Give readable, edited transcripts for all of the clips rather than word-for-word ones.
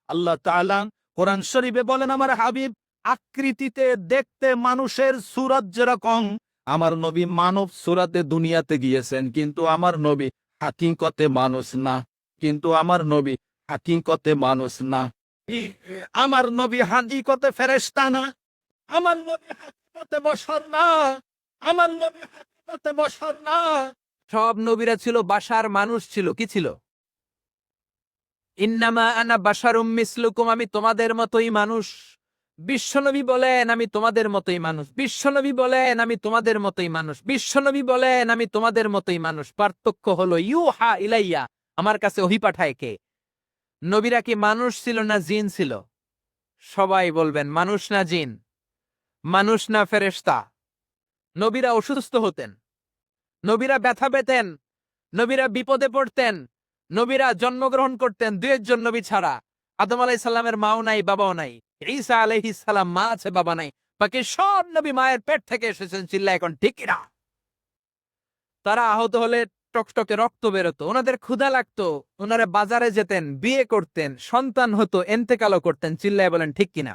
আল্লাহ তাআলা কোরআন শরীফে বলেন, আমার হাবিব আকৃতিতে দেখতে মানুষের সূরত যেরকম, আমার নবী মানব সূরতে দুনিয়াতে গিয়েছেন, কিন্তু আমার নবী হাকিকতে মানুষ না। কিন্তু আমার নবী হাকিকতে মানুষ না। আমার নবী হাকিকতে ফেরেশতা না। আমার নবী হাকিকতে বশর না। আমার নবী হাকিকতে বশর না। সব নবীরা ছিল বাশার, মানুষ ছিল। কি ছিল? ইন্নামা আনা বাশারুম মিসলুকুম, আমি তোমাদের মতোই মানুষ। বিশ্বনবী বলেন আমি তোমাদের মতোই মানুষ। বিশ্বনবী বলেন আমি তোমাদের মতোই মানুষ। বিশ্বনবী বলেন আমি তোমাদের মতোই মানুষ। পার্থক্য হলো ইউহা ইলাইয়া, আমার কাছে ওহী পাঠায় কে? নবীরা কি মানুষ ছিল না জিন ছিল? সবাই বলবেন মানুষ না জিন, মানুষ না ফেরেশতা। নবীরা অসুস্থ হতেন, নবীরা ব্যথা পেতেন, নবীরা বিপদে পড়তেন, নবীরা জন্মগ্রহণ করতেন দুই একজন নবী ছাড়া। আদম আলাইহিস সালামের মাও নাই, বাবাও নাই। ঈসা আলাইহিস সালাম মা আছে, বাবা নাই। বাকি সব নবী মায়ের পেট থেকে এসেছেন। চিল্লা এখন ঠিক কিনা? তারা আহত হলে টকটকে রক্ত বেরোতো, ওনাদের ক্ষুধা লাগতো, ওনারা বাজারে যেতেন, বিয়ে করতেন, সন্তান হতো, এন্তেকালও করতেন। চিল্লায় বলেন ঠিক কিনা?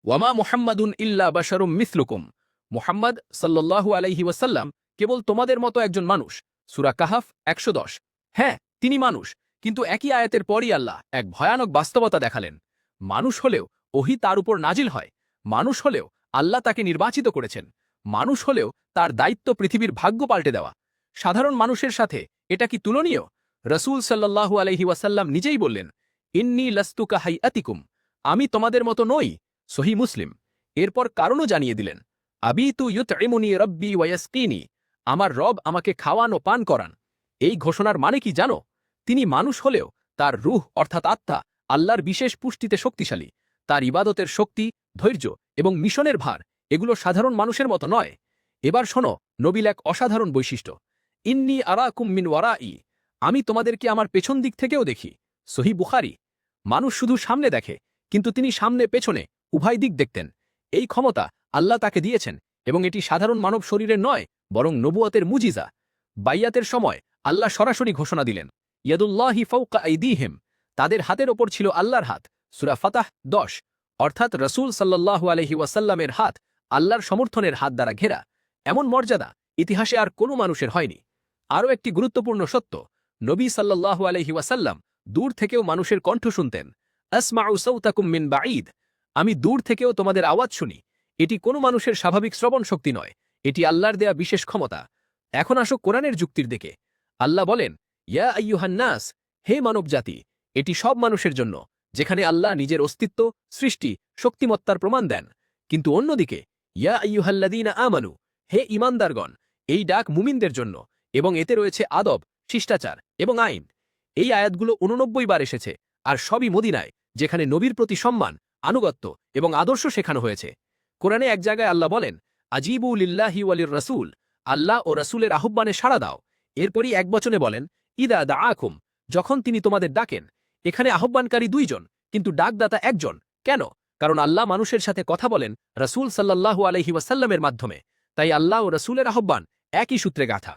ওয়ামা মুহাম্মাদুন ইল্লা বাশারুম মিসলুকুম, মুহাম্মদ সাল্লাল্লাহু আলাইহি ওয়াসাল্লাম কেবল তোমাদের মতো একজন মানুষ। সূরা কাহাফ ১১০। হ্যাঁ, তিনি মানুষ, কিন্তু একই আয়াতের পরই আল্লাহ এক ভয়ানক বাস্তবতা দেখালেন। মানুষ হলেও ওহী তার উপর নাজিল হয়। মানুষ হলেও আল্লাহ তাকে নির্বাচিত করেছেন। মানুষ হলেও তার দায়িত্ব পৃথিবীর ভাগ্য পাল্টে দেওয়া। সাধারণ মানুষের সাথে এটা কি তুলনীয়? রসূল সাল্লাল্লাহু আলাইহি ওয়াসাল্লাম নিজেই বললেন, ইন্নী লাস্তু কাহাইয়াতিকুম, আমি তোমাদের মতো নই। সহি মুসলিম। এরপর কারণও জানিয়ে দিলেন, আবিতু ইউতইমুনি রব্বি ওয়ায়াসকিনি, আমার রব আমাকে খাওয়ান ও পান করান। এই ঘোষণার মানে কি জানো? তিনি মানুষ হলেও তার রূহ অর্থাৎ আত্মা আল্লাহর বিশেষ পুষ্টিতে শক্তিশালী। তার ইবাদতের শক্তি, ধৈর্য এবং মিশনের ভার এগুলো সাধারণ মানুষের মতো নয়। এবার শোনো নবীর এক অসাধারণ বৈশিষ্ট্য। ইন্নী আরাকুম মিন ওয়ারাই, আমি তোমাদেরকে আমার পেছন দিক থেকেও দেখি। সহি বুখারী। মানুষ শুধু সামনে দেখে, কিন্তু তিনি সামনে পেছনে উভয় দিক দেখতেন। এই ক্ষমতা আল্লাহ তাকে দিয়েছেন, এবং এটি সাধারণ মানব শরীরের নয়, বরং নবুয়তের মুজিজা। বাইয়াতের সময় আল্লাহ সরাসরি ঘোষণা দিলেন, ইয়াদুল্লাহি ফাওকা আইদিহিম, তাদের হাতের ওপর ছিল আল্লাহর হাত। সূরা ফাতাহ ১০। অর্থাৎ রাসূল সাল্লাল্লাহু আলাইহি ওয়াসাল্লামের হাত আল্লাহর সমর্থনের হাত দ্বারা ঘেরা। এমন মর্যাদা ইতিহাসে আর কোনো মানুষের হয়নি। আরও একটি গুরুত্বপূর্ণ সত্য, নবী সাল্লাল্লাহু আলাইহি ওয়াসাল্লাম দূর থেকেও মানুষের কণ্ঠ শুনতেন। আসমাউ সাওতাকুম মিন বাঈদ, আমি দূর থেকেও তোমাদের আওয়াজ শুনি। এটি কোনো মানুষের স্বাভাবিক শ্রবণ শক্তি নয়, এটি আল্লাহর দেয়া বিশেষ ক্ষমতা। এখন আসো কোরআনের যুক্তির দিকে। আল্লাহ বলেন, ইয়া আইয়ুহান নাস, হে মানব জাতি, এটি সব মানুষের জন্য, যেখানে আল্লাহ নিজের অস্তিত্ব, সৃষ্টি, শক্তিমত্তার প্রমাণ দেন। কিন্তু অন্যদিকে ইয়া আইয়ুহাল্লাযীনা আমানু, হে ঈমানদারগণ, এই ডাক মুমিনদের জন্য, এবং এতে রয়েছে আদব, শিষ্টাচার এবং আইন। এই আয়াতগুলো ৮৯ বার এসেছে, আর সবই মদিনায়, যেখানে নবীর প্রতি সম্মান, আনুগত্য এবং আদর্শ শেখানো হয়েছে। কোরআনে এক জায়গায় আল্লাহ বলেন, আজিবু লিল্লাহি ওয়ালির রাসূল, আল্লাহ ও রাসূলের আহ্বানে সাড়া দাও। এরপরই এক বচনে বলেন, ইদা দাআকুম, যখন তিনি তোমাদের ডাকেন। এখানে আহ্বানকারী দুইজন, কিন্তু ডাকদাতা একজন। কেন? কারণ আল্লাহ মানুষের সাথে কথা বলেন রাসূল সাল্লাল্লাহু আলাইহি ওয়াসাল্লামের মাধ্যমে। তাই আল্লাহ ও রাসূলের আহ্বান একই সূত্রে গাঁথা।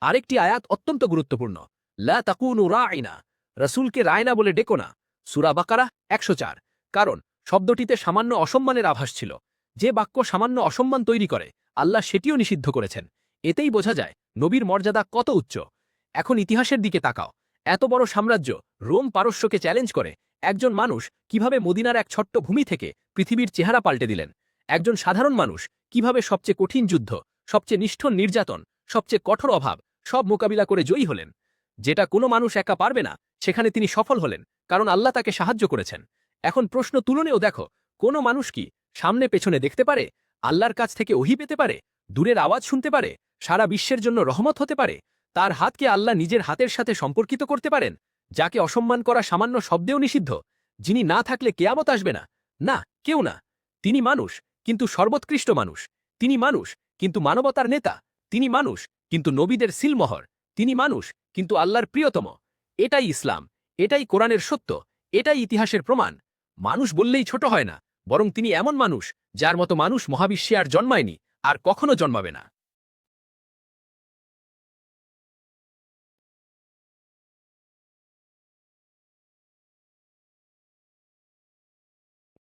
আরেকটি আয়াত অত্যন্ত গুরুত্বপূর্ণ, লা তাকুনু রাঈনা, রাসূলকে রায়না বলে ডেকো না। সূরা বাকারা ১০৪। কারণ শব্দটিতে সামান্য অসম্মানের আভাস ছিল। যে বাক্য সামান্য অসম্মান তৈরি করে, আল্লাহ সেটিও নিষিদ্ধ করেছেন। এতেই বোঝা যায় নবীর মর্যাদা কত উচ্চ। এখন ইতিহাসের দিকে তাকাও। এত বড় সাম্রাজ্য রোম পারস্যকে চ্যালেঞ্জ করে একজন মানুষ কিভাবে মদিনার এক ছোট্ট ভূমি থেকে পৃথিবীর চেহারা পাল্টে দিলেন। একজন সাধারণ মানুষ কিভাবে সবচেয়ে কঠিন যুদ্ধ, সবচেয়ে নিষ্ঠুর নির্যাতন, সবচেয়ে কঠোর অভাব সব মোকাবিলা করে জয়ী হলেন। যেটা কোনো মানুষ একা পারবে না, সেখানে তিনি সফল হলেন, কারণ আল্লাহ তাকে সাহায্য করেছেন। এখন প্রশ্ন তুলনেও দেখো, কোনো মানুষ কি সামনে পেছনে দেখতে পারে, আল্লাহর কাছ থেকে ওহী পেতে পারে, দূরের আওয়াজ শুনতে পারে, সারা বিশ্বের জন্য রহমত হতে পারে? তার হাতকে আল্লাহ নিজের হাতের সাথে সম্পর্কিত করতে পারেন, যাকে অসম্মান করা সামান্য শব্দেও নিষিদ্ধ, যিনি না থাকলে কেয়ামত আসবে না? না, কেউ না। তিনি মানুষ, কিন্তু সর্বোৎকৃষ্ট মানুষ। তিনি মানুষ, কিন্তু মানবতার নেতা। তিনি মানুষ, কিন্তু নবীদের সিলমোহর। তিনি মানুষ, কিন্তু আল্লাহর প্রিয়তম। এটাই ইসলাম, এটাই কোরআনের সত্য, এটাই ইতিহাসের প্রমাণ। মানুষ বললেই ছোট হয় না, বরং তিনি এমন মানুষ যার মতো মানুষ মহাবিশ্বে আর জন্মায়নি, আর কখনো জন্মাবে না।